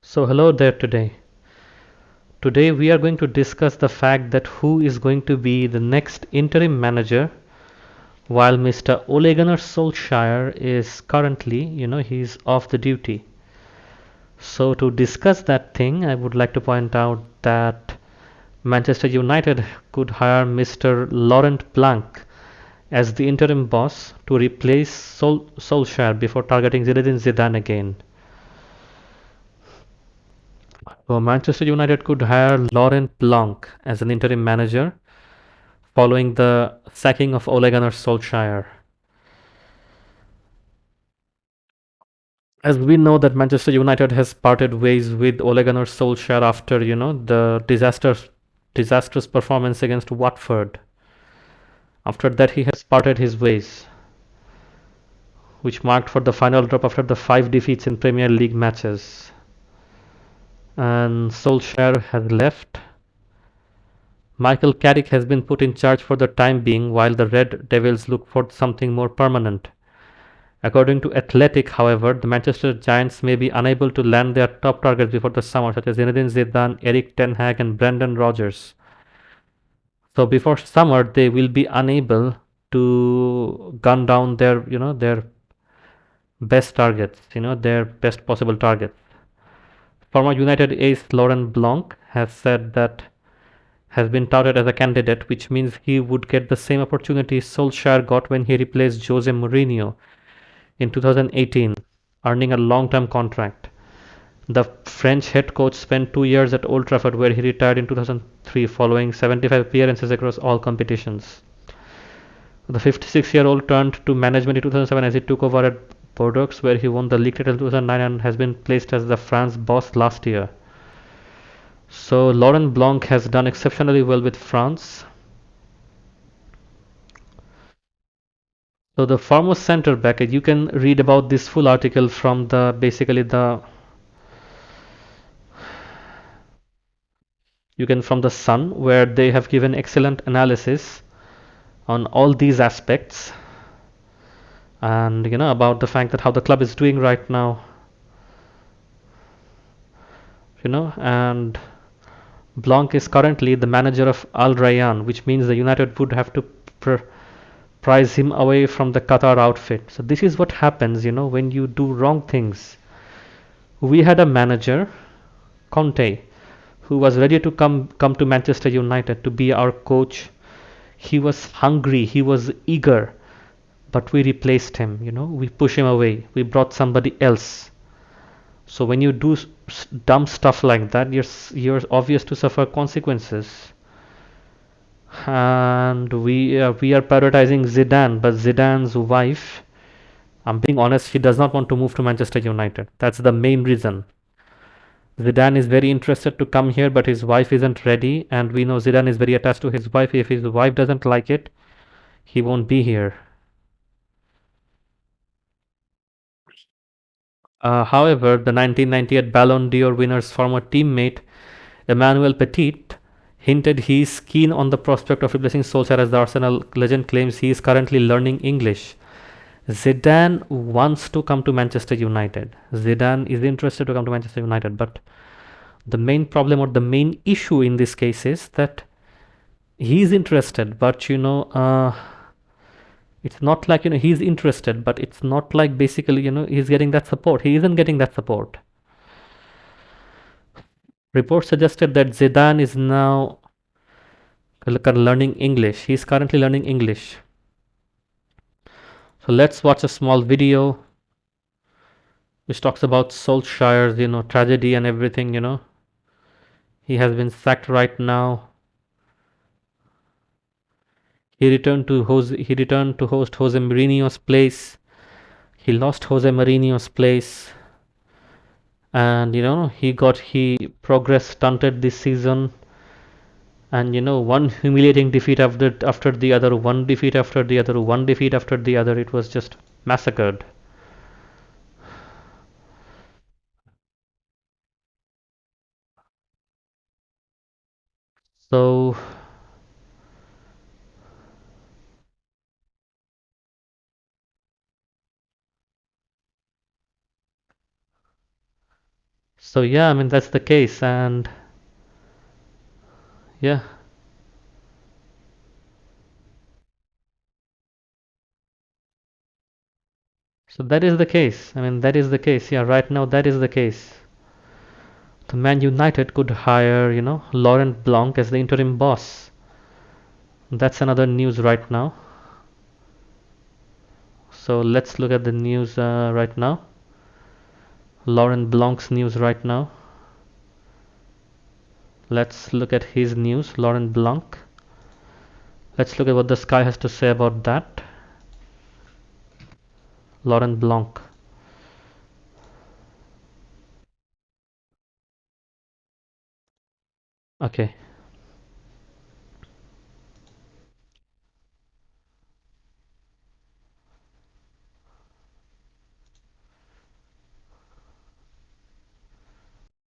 So hello there today. Today we are going to discuss the fact that who is going to be the next interim manager while Mr. Ole Gunnar Solskjaer is currently, he's off the duty. So to discuss that thing, I would like to point out that Manchester United could hire Mr. Laurent Blanc as the interim boss to replace Solskjaer before targeting Zinedine Zidane again. So Manchester United could hire Laurent Blanc as an interim manager following the sacking of Ole Gunnar Solskjaer. As we know that Manchester United has parted ways with Ole Gunnar Solskjaer after, the disastrous performance against Watford. After that, he has parted his ways, which marked for the final drop after the 5 defeats in Premier League matches. And Solskjaer has left. Michael Carrick has been put in charge for the time being while the Red Devils look for something more permanent. According to Athletic, however, the Manchester Giants may be unable to land their top targets before the summer, such as Zinedine Zidane, Eric Ten Hag, and Brendan Rodgers. So before summer, they will be unable to gun down their best targets, their best possible targets. Former United ace Laurent Blanc has said that has been touted as a candidate, which means he would get the same opportunity Solskjaer got when he replaced Jose Mourinho in 2018, earning a long-term contract. The French head coach spent 2 years at Old Trafford, where he retired in 2003 following 75 appearances across all competitions. The 56-year-old turned to management in 2007 as he took over at Bordeaux, where he won the league title in 2009 and has been placed as the France boss last year. So Laurent Blanc has done exceptionally well with France. So the foremost center back, you can read about this full article from the basically the you can from the Sun, where they have given excellent analysis on all these aspects, and about the fact that how the club is doing right now, and Blanc is currently the manager of Al Rayyan, which means the United would have to prize him away from the Qatar outfit. So this is what happens, when you do wrong things. We had a manager, Conte, who was ready to come to Manchester United to be our coach. He was hungry, he was eager, but we replaced him. We push him away. We brought somebody else. So when you do dumb stuff like that, you're obvious to suffer consequences. And we are prioritizing Zidane, but Zidane's wife, I'm being honest, she does not want to move to Manchester United. That's the main reason. Zidane is very interested to come here, but his wife isn't ready, and we know Zidane is very attached to his wife. If his wife doesn't like it, he won't be here. However, the 1998 Ballon d'Or winner's former teammate Emmanuel Petit hinted he is keen on the prospect of replacing Solskjaer, as the Arsenal legend claims he is currently learning English. Zidane wants to come to Manchester United. Zidane is interested to come to Manchester United, but the main problem or the main issue in this case is that he is interested, but it's not like he's interested, but it's not like basically he's getting that support. He isn't getting that support. Reports suggested that Zidane is now learning English. He's currently learning English. So let's watch a small video which talks about Solskjaer's tragedy and everything. He has been sacked right now. He returned to host Jose Mourinho's place. He lost Jose Mourinho's place, and he progress stunted this season, and one humiliating defeat after the other, one defeat after the other, one defeat after the other. It was just massacred. So So yeah, I mean that's the case, and yeah, so that is the case. I mean that is the case. Yeah, right now that is the case. The Man United could hire, Laurent Blanc as the interim boss. That's another news right now. So let's look at the news right now. Laurent Blanc's news right now. Let's look at his news, Laurent Blanc. Let's look at what the Sky has to say about that. Laurent Blanc. Okay.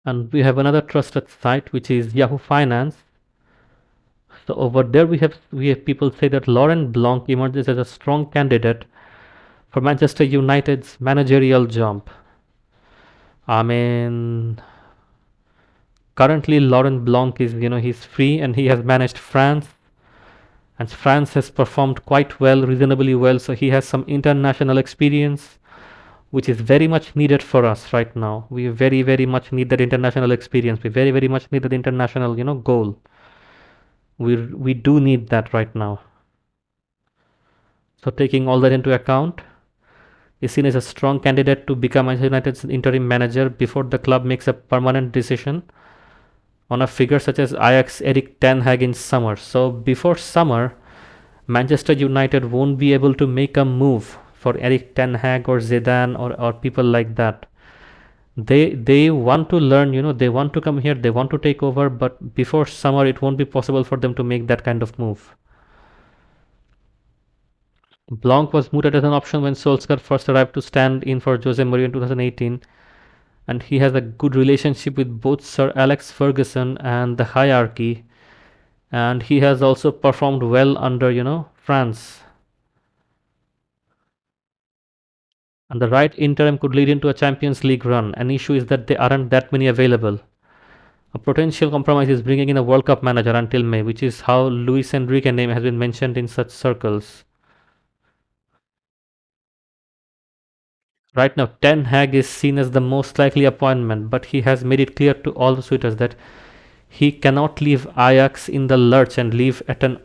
And we have another trusted site which is Yahoo Finance. So over there we have people say that Laurent Blanc emerges as a strong candidate for Manchester United's managerial job. I mean, currently Laurent Blanc is, he's free and he has managed France, and France has performed quite well, reasonably well. So he has some international experience, which is very much needed for us right now. We very, very much need that international experience. We very, very much need that international, goal. We do need that right now. So taking all that into account, is seen as a strong candidate to become Manchester United's interim manager before the club makes a permanent decision on a figure such as Ajax Erik ten Hag in summer. So before summer, Manchester United won't be able to make a move for Erik ten Hag or Zidane or people like that. They want to learn, they want to come here, they want to take over, but before summer it won't be possible for them to make that kind of move. Blanc was mooted as an option when Solskjaer first arrived to stand in for Jose Mourinho in 2018, and he has a good relationship with both Sir Alex Ferguson and the hierarchy, and he has also performed well under, France. And the right interim could lead into a Champions League run. An issue is that there aren't that many available. A potential compromise is bringing in a World Cup manager until May, which is how Luis Enrique name has been mentioned in such circles. Right now, Ten Hag is seen as the most likely appointment, but he has made it clear to all the suitors that he cannot leave Ajax in the lurch and leave at an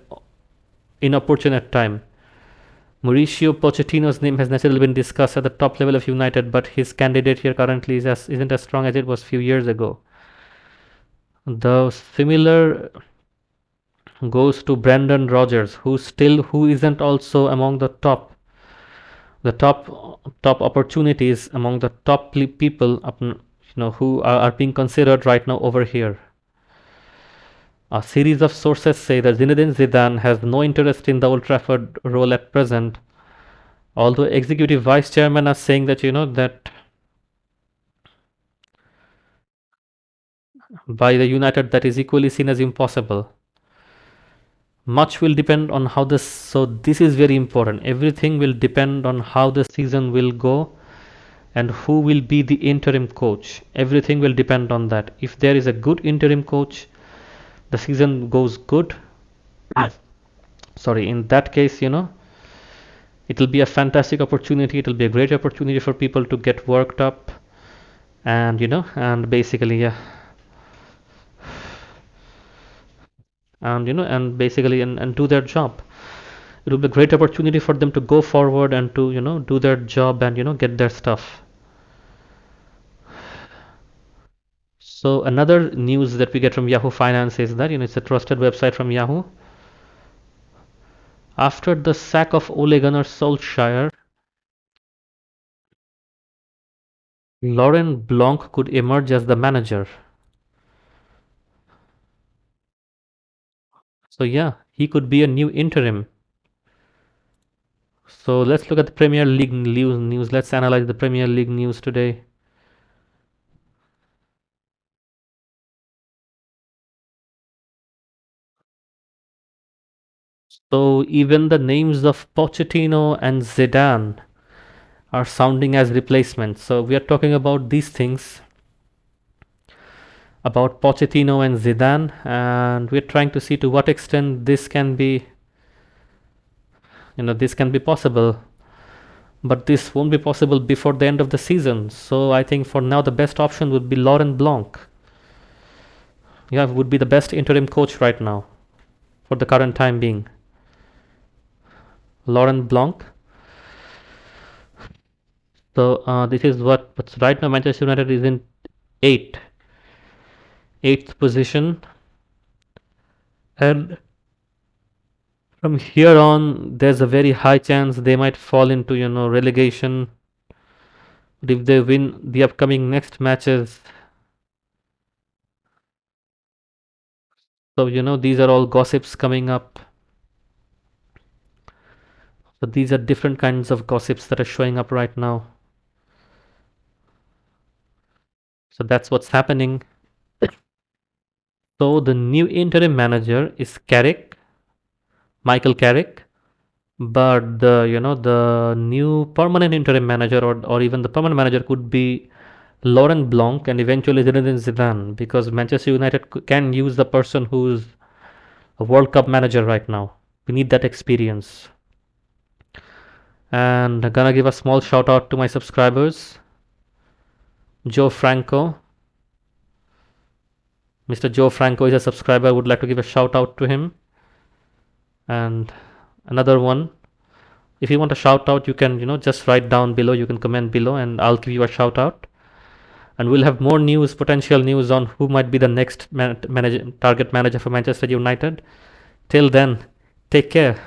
inopportune time. Mauricio Pochettino's name has naturally been discussed at the top level of United, but his candidate here currently isn't as strong as it was a few years ago. The similar goes to Brendan Rodgers, who isn't also among the top opportunities among the top people who are being considered right now over here. A series of sources say that Zinedine Zidane has no interest in the Old Trafford role at present, although executive vice chairman are saying that that by the United that is equally seen as impossible. Much will depend on how this, so this is very important. Everything will depend on how the season will go and who will be the interim coach. Everything will depend on that. If there is a good interim coach, the season goes good. Sorry, in that case, it will be a fantastic opportunity. It will be a great opportunity for people to get worked up, and and basically, yeah, and basically, and do their job. It will be a great opportunity for them to go forward and to do their job and get their stuff. So another news that we get from Yahoo Finance is that it's a trusted website from Yahoo. After the sack of Ole Gunnar Solskjaer, Laurent Blanc could emerge as the manager. So yeah, he could be a new interim. So let's look at the Premier League news. Let's analyze the Premier League news today. So even the names of Pochettino and Zidane are sounding as replacements. So we are talking about these things. about Pochettino and Zidane, and we're trying to see to what extent this can be, this can be possible. But this won't be possible before the end of the season. So I think for now the best option would be Laurent Blanc. Yeah, would be the best interim coach right now for the current time being. Laurent Blanc. So this is but right now Manchester United is in eighth, eighth position, and from here on, there's a very high chance they might fall into relegation. But if they win the upcoming next matches, so these are all gossips coming up. So these are different kinds of gossips that are showing up right now. So that's what's happening. So the new interim manager is Michael Carrick, but the new permanent interim manager or even the permanent manager could be Laurent Blanc and eventually Zinedine Zidane, because Manchester United can use the person who's a World Cup manager right now. We need that experience. And I'm gonna give a small shout out to my subscribers. Joe Franco. Mr. Joe Franco is a subscriber. I would like to give a shout out to him. And another one. If you want a shout out, you can, just write down below. You can comment below and I'll give you a shout out. And we'll have more news, potential news on who might be the next target manager for Manchester United. Till then, take care.